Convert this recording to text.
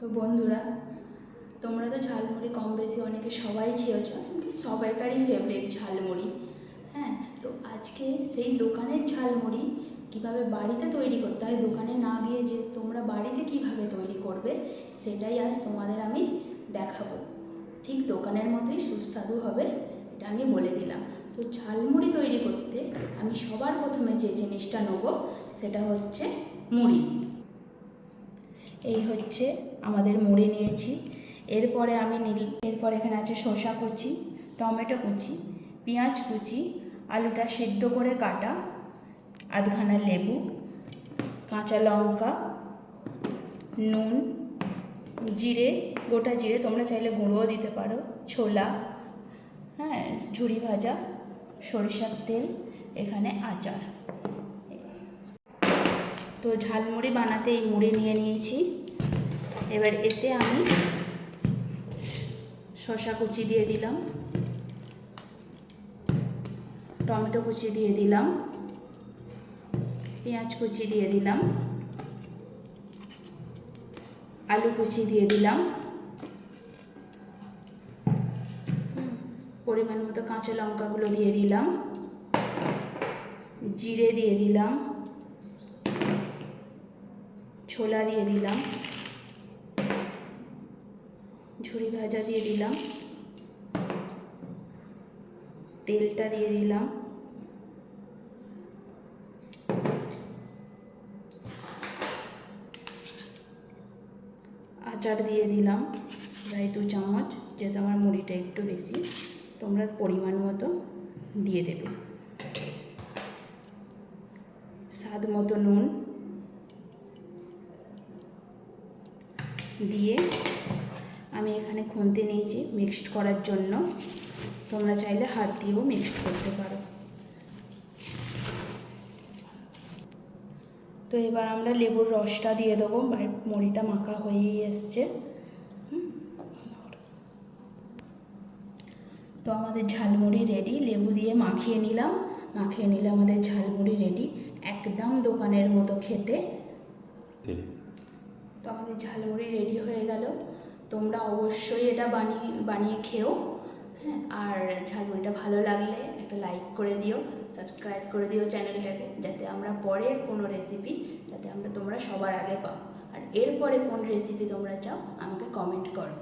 তো বন্ধুরা, তোমরা তো ঝালমুড়ি কম বেশি অনেকে সবাই খেয়েছো, সবাইকারই ফেভারিট ঝালমুড়ি। হ্যাঁ, তো আজকে সেই দোকানের ঝালমুড়ি কিভাবে বাড়িতে তৈরি করতে হয়, দোকানে না গিয়ে যে তোমরা বাড়িতে কিভাবে তৈরি করবে, সেটাই আজ তোমাদের আমি দেখাবো। ঠিক দোকানের মতোই সুস্বাদু হবে, এটা আমি বলে দিলাম। তো ঝালমুড়ি তৈরি করতে আমি সবার প্রথমে যে জিনিসটা নেব সেটা হচ্ছে মুড়ি। এই হচ্ছে আমাদের মুড়ি নিয়েছি। এরপরে এরপর এখানে আছে শসা কুচি, টমেটো কুচি, পেঁয়াজ কুচি, আলুটা সিদ্ধ করে কাটা, আধখানা লেবু, কাঁচা লঙ্কা, নুন, জিরে, গোটা জিরে, তোমরা চাইলে গুঁড়োও দিতে পারো, ছোলা, হ্যাঁ, ঝুরি ভাজা, সরিষার তেল, এখানে আচার। তো ঝালমুড়ি বানাতে এই মুড়ি নিয়ে নিয়েছি। এবার এতে আমি শসা কুচি দিয়ে দিলাম, টমেটো কুচি দিয়ে দিলাম, পেঁয়াজ কুচি দিয়ে দিলাম, আলু কুচি দিয়ে দিলাম, পরিমাণ মতো কাঁচা লঙ্কাগুলো দিয়ে দিলাম, জিরে দিয়ে দিলাম, ছোলা দিয়ে দিলাম, ঝুরি ভাজা দিয়ে দিলাম, তেলটা দিয়ে দিলাম, আচার দিয়ে দিলাম প্রায় 2 চামচ, যেহেতু আমার মুড়িটা একটু বেশি, তোমরা পরিমাণ মতো দিয়ে দেবে। স্বাদ মতো নুন দিয়ে আমি এখানে খুন্তি নিয়েছি মিক্সড করার জন্য, তোমরা চাইলে হাত দিয়েও মিক্সড করতে পারো। তো এবার আমরা লেবুর রসটা দিয়ে দেবো, মুড়িটা মাখা হয়েই এসছে। তো আমাদের ঝালমুড়ি রেডি, লেবু দিয়ে মাখিয়ে নিলাম, আমাদের ঝালমুড়ি রেডি, একদম দোকানের মতো খেতে। তো আমাদের ঝালমুড়ি রেডি হয়ে গেল। তোমরা অবশ্যই এটা বানিয়ে খেও। হ্যাঁ, আর ঝালমুড়িটা ভালো লাগলে একটা লাইক করে দিও, সাবস্ক্রাইব করে দিও চ্যানেলটাকে, যাতে আমরা পরের কোনো রেসিপি তোমরা সবার আগে পাও। আর এরপরে কোন রেসিপি তোমরা চাও আমাকে কমেন্ট করো।